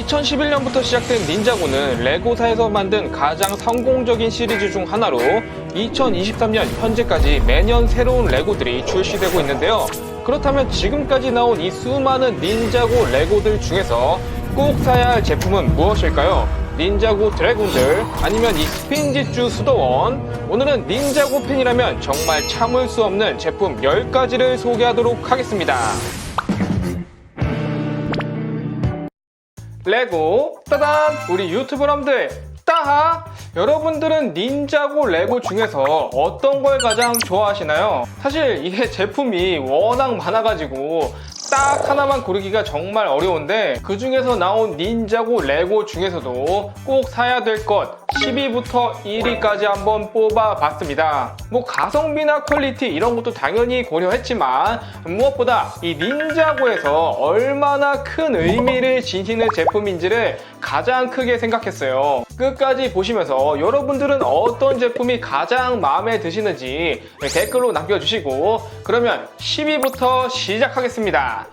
2011년부터 시작된 닌자고는 레고사에서 만든 가장 성공적인 시리즈 중 하나로 2023년 현재까지 매년 새로운 레고들이 출시되고 있는데요. 그렇다면 지금까지 나온 이 수많은 닌자고 레고들 중에서 꼭 사야 할 제품은 무엇일까요? 닌자고 드래곤들, 아니면 이 스핀지쭈 수도원. 오늘은 닌자고 팬이라면 정말 참을 수 없는 제품 10가지를 소개하도록 하겠습니다. 레고 따단! 우리 유튜버람들 따하! 여러분들은 닌자고 레고 중에서 어떤 걸 가장 좋아하시나요? 사실 이게 제품이 워낙 많아가지고 딱 하나만 고르기가 정말 어려운데, 그 중에서 나온 닌자고 레고 중에서도 꼭 사야 될 것 10위부터 1위까지 한번 뽑아봤습니다. 뭐 가성비나 퀄리티 이런 것도 당연히 고려했지만 무엇보다 이 닌자고에서 얼마나 큰 의미를 지니는 제품인지를 가장 크게 생각했어요. 끝까지 보시면서 여러분들은 어떤 제품이 가장 마음에 드시는지 댓글로 남겨주시고, 그러면 10위부터 시작하겠습니다.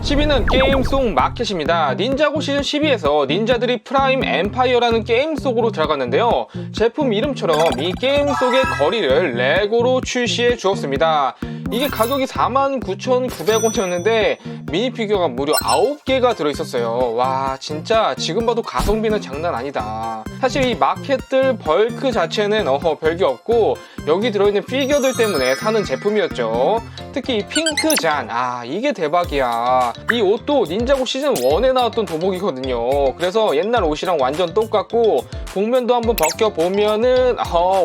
10위는 게임 속 마켓입니다. 닌자고 시즌 12에서 닌자들이 프라임 엠파이어라는 게임 속으로 들어갔는데요. 제품 이름처럼 이 게임 속의 거리를 레고로 출시해 주었습니다. 이게 가격이 49,900원이었는데 미니피규어가 무려 9개가 들어있었어요. 와, 진짜 지금 봐도 가성비는 장난 아니다. 사실 이 마켓들 벌크 자체는 별게 없고 여기 들어있는 피규어들 때문에 사는 제품이었죠. 특히 이 핑크잔, 이게 대박이야. 이 옷도 닌자고 시즌 1에 나왔던 도복이거든요. 그래서 옛날 옷이랑 완전 똑같고 복면도 한번 벗겨보면은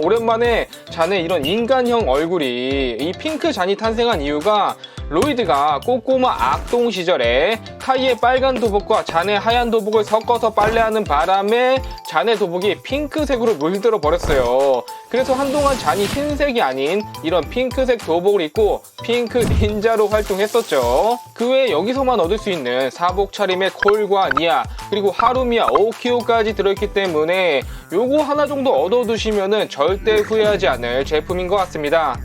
오랜만에 잔의 이런 인간형 얼굴이, 이 핑크잔이 탄생한 이유가 로이드가 꼬꼬마 악동 시절에 카이의 빨간 도복과 잔의 하얀 도복을 섞어서 빨래하는 바람에 잔의 도복이 핑크색으로 물들어 버렸어요. 그래서 한동안 잔이 흰색이 아닌 이런 핑크색 도복을 입고 핑크 닌자로 활동했었죠. 그 외에 여기서만 얻을 수 있는 사복 차림의 콜과 니아, 그리고 하루미와 오키오까지 들어있기 때문에 요거 하나 정도 얻어두시면은 절대 후회하지 않을 제품인 것 같습니다.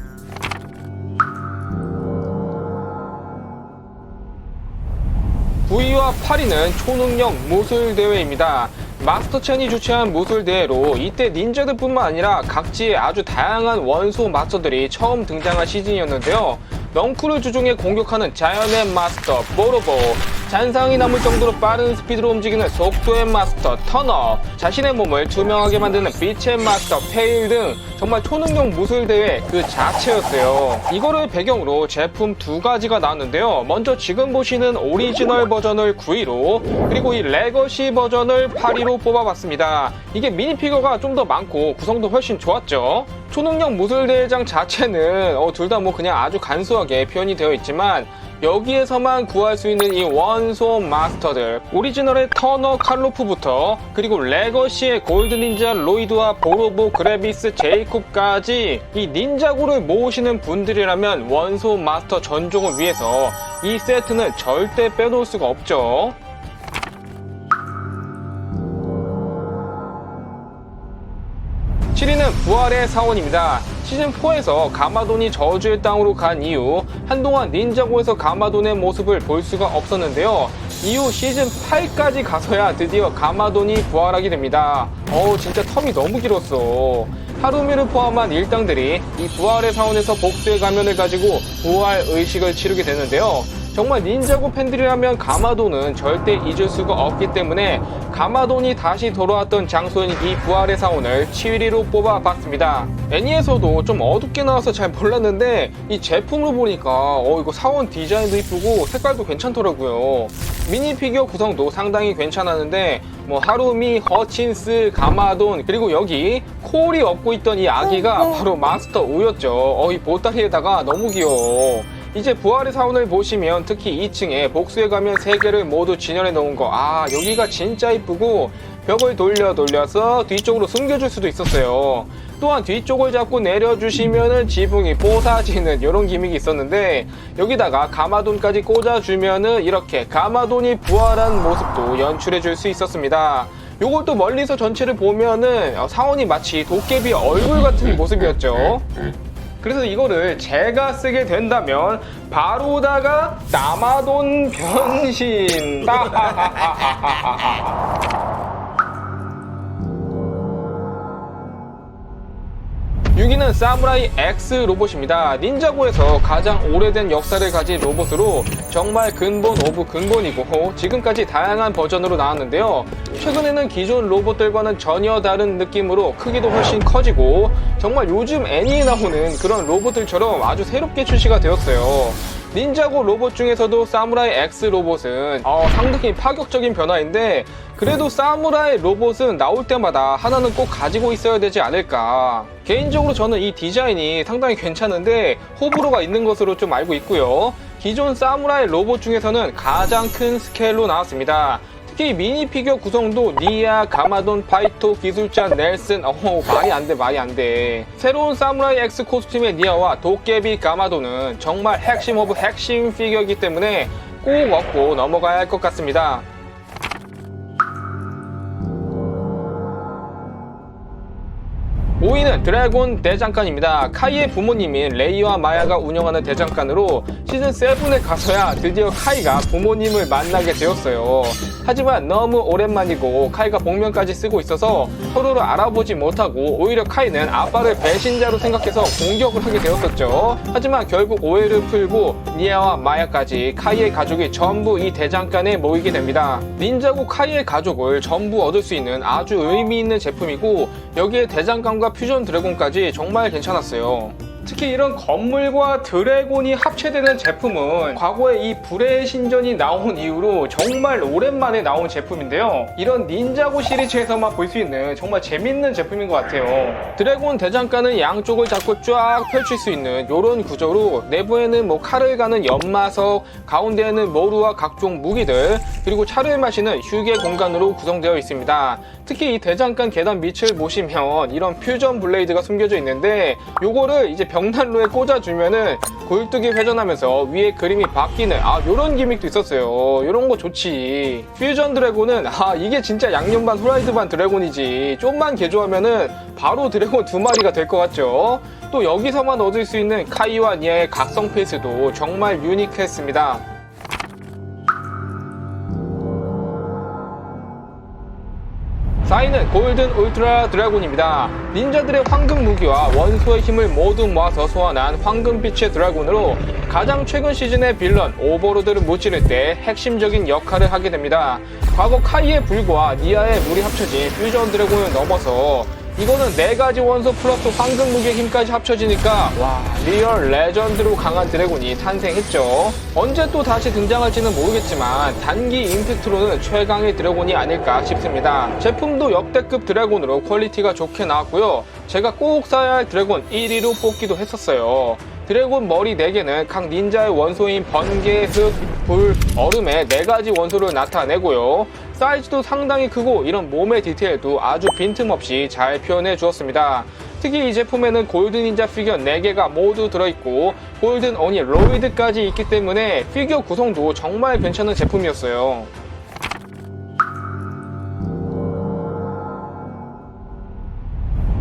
9위와 8위는 초능력 무술대회입니다. 마스터첸이 주최한 무술대회로 이때 닌자들 뿐만 아니라 각지의 아주 다양한 원소 마스터들이 처음 등장한 시즌이었는데요. 넝쿨을 주종해 공격하는 자연의 마스터 보로보, 잔상이 남을 정도로 빠른 스피드로 움직이는 속도의 마스터 터너, 자신의 몸을 투명하게 만드는 빛의 마스터 페일 등 정말 초능력 무술대회 그 자체였어요. 이거를 배경으로 제품 2가지가 나왔는데요. 먼저 지금 보시는 오리지널 버전을 9위로, 그리고 이 레거시 버전을 8위로 뽑아봤습니다. 이게 미니피규어가 좀 더 많고 구성도 훨씬 좋았죠. 초능력 무술대회장 자체는 둘 다 뭐 그냥 아주 간소하게 표현이 되어 있지만 여기에서만 구할 수 있는 이 원소 마스터들, 오리지널의 터너 칼로프부터 그리고 레거시의 골드 닌자 로이드와 보로보 그래비스 제이콥까지 이 닌자고를 모으시는 분들이라면 원소 마스터 전종을 위해서 이 세트는 절대 빼놓을 수가 없죠. 7위는 부활의 사원입니다. 시즌4에서 가마돈이 저주의 땅으로 간 이후 한동안 닌자고에서 가마돈의 모습을 볼 수가 없었는데요. 이후 시즌8까지 가서야 드디어 가마돈이 부활하게 됩니다. 진짜 텀이 너무 길었어. 하루미를 포함한 일당들이 이 부활의 사원에서 복수의 가면을 가지고 부활 의식을 치르게 되는데요. 정말 닌자고 팬들이라면 가마돈은 절대 잊을 수가 없기 때문에 가마돈이 다시 돌아왔던 장소인 이 부활의 사원을 7위로 뽑아봤습니다. 애니에서도 좀 어둡게 나와서 잘 몰랐는데 이 제품으로 보니까 이거 사원 디자인도 이쁘고 색깔도 괜찮더라고요. 미니피규어 구성도 상당히 괜찮았는데 하루미, 허친스, 가마돈, 그리고 여기 콜이 업고 있던 이 아기가 바로 마스터 우였죠. 이 보따리에다가 너무 귀여워. 이제 부활의 사원을 보시면 특히 2층에 복수의 가면 3개를 모두 진열해 놓은 거, 여기가 진짜 이쁘고 벽을 돌려서 뒤쪽으로 숨겨줄 수도 있었어요. 또한 뒤쪽을 잡고 내려주시면은 지붕이 뽀사지는 이런 기믹이 있었는데, 여기다가 가마돈까지 꽂아주면은 이렇게 가마돈이 부활한 모습도 연출해 줄 수 있었습니다. 요걸 또 멀리서 전체를 보면은 사원이 마치 도깨비 얼굴 같은 모습이었죠. 그래서 이거를 제가 쓰게 된다면 바로다가 나마돈 변신. 여기는 사무라이 X 로봇입니다. 닌자고에서 가장 오래된 역사를 가진 로봇으로 정말 근본 오브 근본이고 지금까지 다양한 버전으로 나왔는데요. 최근에는 기존 로봇들과는 전혀 다른 느낌으로 크기도 훨씬 커지고 정말 요즘 애니에 나오는 그런 로봇들처럼 아주 새롭게 출시가 되었어요. 닌자고 로봇 중에서도 사무라이 X 로봇은 상당히 파격적인 변화인데 그래도 사무라이 로봇은 나올 때마다 하나는 꼭 가지고 있어야 되지 않을까. 개인적으로 저는 이 디자인이 상당히 괜찮은데 호불호가 있는 것으로 좀 알고 있고요. 기존 사무라이 로봇 중에서는 가장 큰 스케일로 나왔습니다. 특히 미니 피규어 구성도 니아, 가마돈, 파이토, 기술자, 넬슨 말이 안 돼. 새로운 사무라이 X 코스튬의 니아와 도깨비 가마돈은 정말 핵심 오브 핵심 피규어이기 때문에 꼭 얻고 넘어가야 할 것 같습니다. 5위는 드래곤 대장간입니다. 카이의 부모님인 레이와 마야가 운영하는 대장간으로 시즌7에 가서야 드디어 카이가 부모님을 만나게 되었어요. 하지만 너무 오랜만이고 카이가 복면까지 쓰고 있어서 서로를 알아보지 못하고 오히려 카이는 아빠를 배신자로 생각해서 공격을 하게 되었었죠. 하지만 결국 오해를 풀고 니아와 마야까지 카이의 가족이 전부 이 대장간에 모이게 됩니다. 닌자고 카이의 가족을 전부 얻을 수 있는 아주 의미 있는 제품이고 여기에 대장간과 퓨전 드래곤까지 정말 괜찮았어요. 특히 이런 건물과 드래곤이 합체되는 제품은 과거에 이 불의 신전이 나온 이후로 정말 오랜만에 나온 제품인데요. 이런 닌자고 시리즈에서만 볼 수 있는 정말 재밌는 제품인 것 같아요. 드래곤 대장간은 양쪽을 잡고 쫙 펼칠 수 있는 이런 구조로 내부에는 칼을 가는 연마석, 가운데에는 모루와 각종 무기들, 그리고 차를 마시는 휴게 공간으로 구성되어 있습니다. 특히 이 대장간 계단 밑을 보시면 이런 퓨전 블레이드가 숨겨져 있는데 요거를 이제 벽난로에 꽂아주면은 굴뚝이 회전하면서 위에 그림이 바뀌는 요런 기믹도 있었어요. 요런 거 좋지. 퓨전 드래곤은 이게 진짜 양념 반 후라이드 반 드래곤이지. 좀만 개조하면은 바로 드래곤 2마리가 될 것 같죠. 또 여기서만 얻을 수 있는 카이와 니아의 각성 페이스도 정말 유니크했습니다. 4위는 골든 울트라 드래곤입니다. 닌자들의 황금 무기와 원소의 힘을 모두 모아서 소환한 황금빛의 드래곤으로 가장 최근 시즌의 빌런 오버로드를 무찌를 때 핵심적인 역할을 하게 됩니다. 과거 카이의 불과 니아의 물이 합쳐진 퓨전 드래곤을 넘어서 이거는 4가지 원소 플러스 황금 무기의 힘까지 합쳐지니까 리얼 레전드로 강한 드래곤이 탄생했죠. 언제 또 다시 등장할지는 모르겠지만 단기 임팩트로는 최강의 드래곤이 아닐까 싶습니다. 제품도 역대급 드래곤으로 퀄리티가 좋게 나왔고요. 제가 꼭 사야 할 드래곤 1위로 뽑기도 했었어요. 드래곤 머리 4개는 각 닌자의 원소인 번개, 흙, 불, 얼음의 4가지 원소를 나타내고요. 사이즈도 상당히 크고 이런 몸의 디테일도 아주 빈틈없이 잘 표현해 주었습니다. 특히 이 제품에는 골든 닌자 피규어 4개가 모두 들어있고 골든 오니 로이드까지 있기 때문에 피규어 구성도 정말 괜찮은 제품이었어요.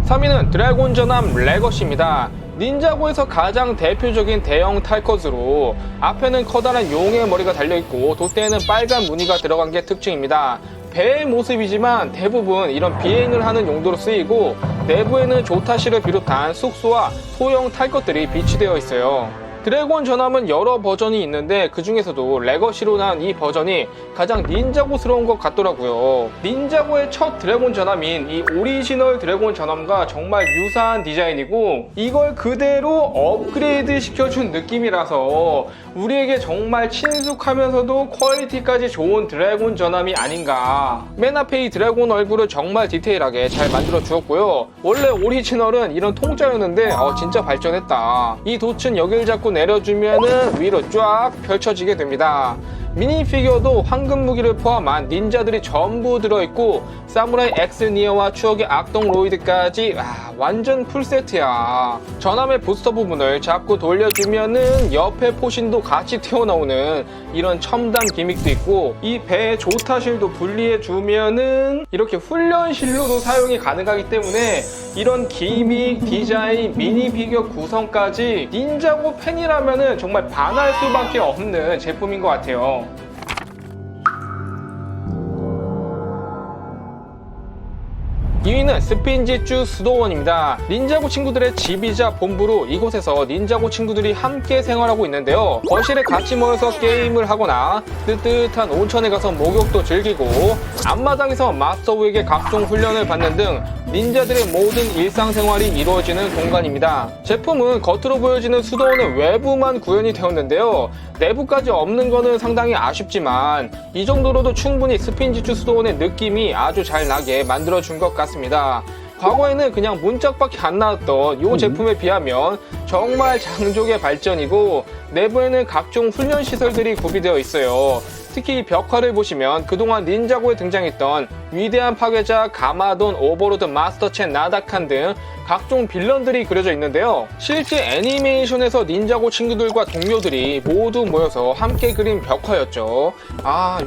3위는 드래곤 전함 레거시입니다. 닌자고에서 가장 대표적인 대형 탈것으로 앞에는 커다란 용의 머리가 달려있고 돛대에는 빨간 무늬가 들어간 게 특징입니다. 배의 모습이지만 대부분 이런 비행을 하는 용도로 쓰이고 내부에는 조타시를 비롯한 숙소와 소형 탈것들이 비치되어 있어요. 드래곤 전함은 여러 버전이 있는데 그 중에서도 레거시로 난 이 버전이 가장 닌자고스러운 것 같더라고요. 닌자고의 첫 드래곤 전함인 이 오리지널 드래곤 전함과 정말 유사한 디자인이고 이걸 그대로 업그레이드 시켜준 느낌이라서 우리에게 정말 친숙하면서도 퀄리티까지 좋은 드래곤 전함이 아닌가. 맨 앞에 이 드래곤 얼굴을 정말 디테일하게 잘 만들어 주었고요. 원래 오리지널은 이런 통짜였는데 진짜 발전했다. 이 돛은 여길 잡고 내려주면은 위로 쫙 펼쳐지게 됩니다. 미니피규어도 황금 무기를 포함한 닌자들이 전부 들어있고 사무라이 X 니어와 추억의 악동 로이드까지 완전 풀세트야. 전함의 부스터 부분을 자꾸 돌려주면은 옆에 포신도 같이 튀어나오는 이런 첨단 기믹도 있고, 이 배의 조타실도 분리해주면은 이렇게 훈련실로도 사용이 가능하기 때문에 이런 기믹, 디자인, 미니피규어 구성까지 닌자고 팬이라면은 정말 반할 수밖에 없는 제품인 것 같아요. 2위는 스핀지쭈 수도원입니다. 닌자고 친구들의 집이자 본부로 이곳에서 닌자고 친구들이 함께 생활하고 있는데요. 거실에 같이 모여서 게임을 하거나 뜨뜻한 온천에 가서 목욕도 즐기고 앞마당에서 마스터우에게 각종 훈련을 받는 등 닌자들의 모든 일상생활이 이루어지는 공간입니다. 제품은 겉으로 보여지는 수도원의 외부만 구현이 되었는데요. 내부까지 없는 거는 상당히 아쉽지만 이 정도로도 충분히 스핀지쭈 수도원의 느낌이 아주 잘 나게 만들어준 것 같습니다. 과거에는 그냥 문짝밖에 안 나왔던 이 제품에 비하면 정말 장족의 발전이고, 내부에는 각종 훈련 시설들이 구비되어 있어요. 특히 벽화를 보시면 그동안 닌자고에 등장했던 위대한 파괴자 가마돈, 오버로드, 마스터첸, 나다칸 등 각종 빌런들이 그려져 있는데요. 실제 애니메이션에서 닌자고 친구들과 동료들이 모두 모여서 함께 그린 벽화였죠.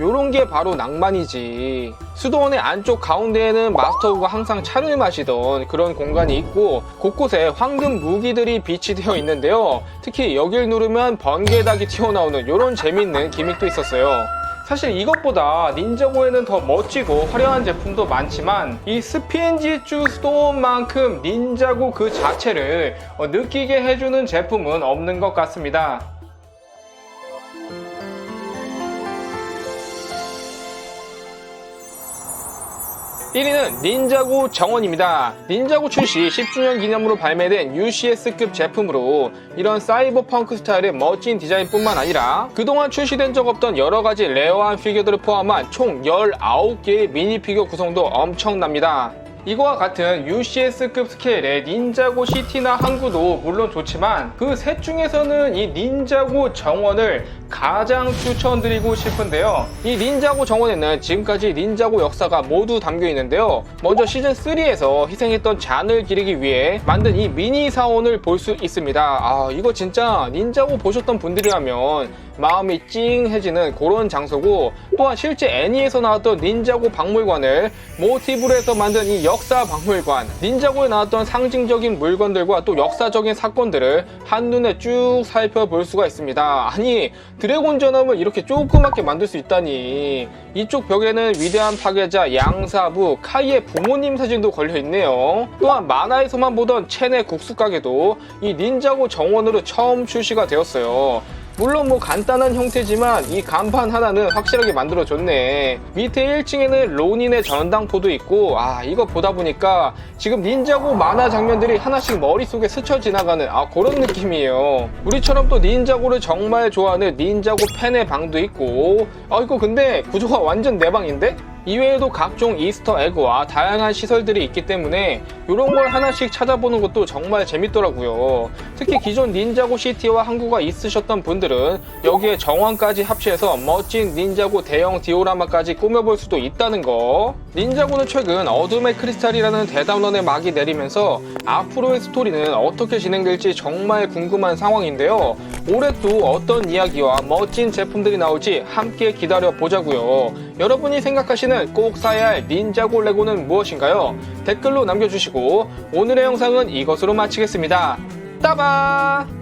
요런 게 바로 낭만이지. 수도원의 안쪽 가운데에는 마스터우가 항상 차를 마시던 그런 공간이 있고, 곳곳에 황금 무기들이 비치되어 있는데요. 특히 여길 누르면 번개닭이 튀어나오는 이런 재밌는 기믹도 있었어요. 사실 이것보다 닌자고에는 더 멋지고 화려한 제품도 많지만 이 스핀지쭈 수도원만큼 닌자고 그 자체를 느끼게 해주는 제품은 없는 것 같습니다. 1위는 닌자고 정원입니다. 닌자고 출시 10주년 기념으로 발매된 UCS급 제품으로 이런 사이버펑크 스타일의 멋진 디자인뿐만 아니라 그동안 출시된 적 없던 여러가지 레어한 피규어들을 포함한 총 19개의 미니 피규어 구성도 엄청납니다. 이거와 같은 UCS급 스케일의 닌자고 시티나 항구도 물론 좋지만 그 셋 중에서는 이 닌자고 정원을 가장 추천드리고 싶은데요. 이 닌자고 정원에는 지금까지 닌자고 역사가 모두 담겨 있는데요. 먼저 시즌3에서 희생했던 잔을 기리기 위해 만든 이 미니 사원을 볼 수 있습니다. 이거 진짜 닌자고 보셨던 분들이라면 마음이 찡해지는 그런 장소고, 또한 실제 애니에서 나왔던 닌자고 박물관을 모티브로 해서 만든 이 역사 박물관, 닌자고에 나왔던 상징적인 물건들과 또 역사적인 사건들을 한눈에 쭉 살펴볼 수가 있습니다. 아니, 드래곤 전함을 이렇게 조그맣게 만들 수 있다니. 이쪽 벽에는 위대한 파괴자 양사부 카이의 부모님 사진도 걸려있네요. 또한 만화에서만 보던 첸의 국수 가게도 이 닌자고 정원으로 처음 출시가 되었어요. 물론 간단한 형태지만 이 간판 하나는 확실하게 만들어줬네. 밑에 1층에는 로닌의 전당포도 있고, 이거 보다 보니까 지금 닌자고 만화 장면들이 하나씩 머릿속에 스쳐 지나가는 그런 느낌이에요. 우리처럼 또 닌자고를 정말 좋아하는 닌자고 팬의 방도 있고, 이거 근데 구조가 완전 내 방인데? 이외에도 각종 이스터 에그와 다양한 시설들이 있기 때문에 이런 걸 하나씩 찾아보는 것도 정말 재밌더라고요. 특히 기존 닌자고 시티와 항구가 있으셨던 분들은 여기에 정원까지 합치해서 멋진 닌자고 대형 디오라마까지 꾸며볼 수도 있다는 거. 닌자고는 최근 어둠의 크리스탈이라는 대담론의 막이 내리면서 앞으로의 스토리는 어떻게 진행될지 정말 궁금한 상황인데요. 올해 또 어떤 이야기와 멋진 제품들이 나올지 함께 기다려보자고요. 여러분이 생각하시는 꼭 사야 할 닌자고 레고는 무엇인가요? 댓글로 남겨주시고 오늘의 영상은 이것으로 마치겠습니다. 따바!